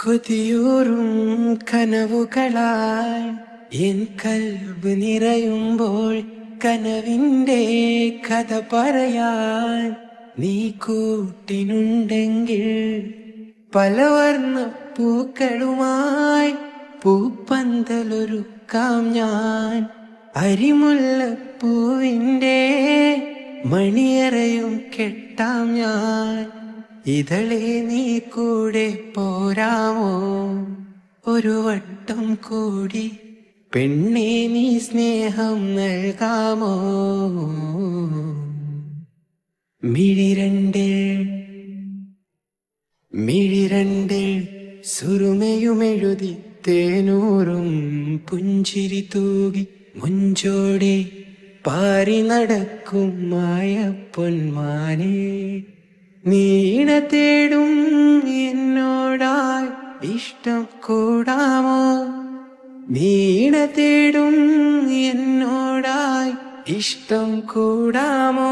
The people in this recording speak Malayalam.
കൊതിയൂറും കനവുകളാൽ എൻ കൽബ് നിറയുമ്പോൾ കനവിൻ്റെ കഥ പറയാൻ നീ കൂട്ടിനുണ്ടെങ്കിൽ പലവർണ്ണ പൂക്കളുമായി പൂപ്പന്തലൊരുക്കാം ഞാൻ. അരിമുല്ലപ്പൂവിൻ്റെ മണിയറയും കെട്ടാം ഞാൻ. ഇതളെ നീ കൂടെ പോരാമോ ഒരു വട്ടം കൂടി, പെണ്ണെ നീ സ്നേഹം നൽകാമോ? മിഴിരണ്ടിൽ സുറുമയുമെഴുതി തേനൂറും പുഞ്ചിരി തൂകി മുഞ്ചോടെ പാറി നടക്കും മായ പൊന്മാനെ. നീണ തേടും എന്നോടായി ഇഷ്ടം കൂടാമോ? നീണ തേടും എന്നോടായി ഇഷ്ടം കൂടാമോ?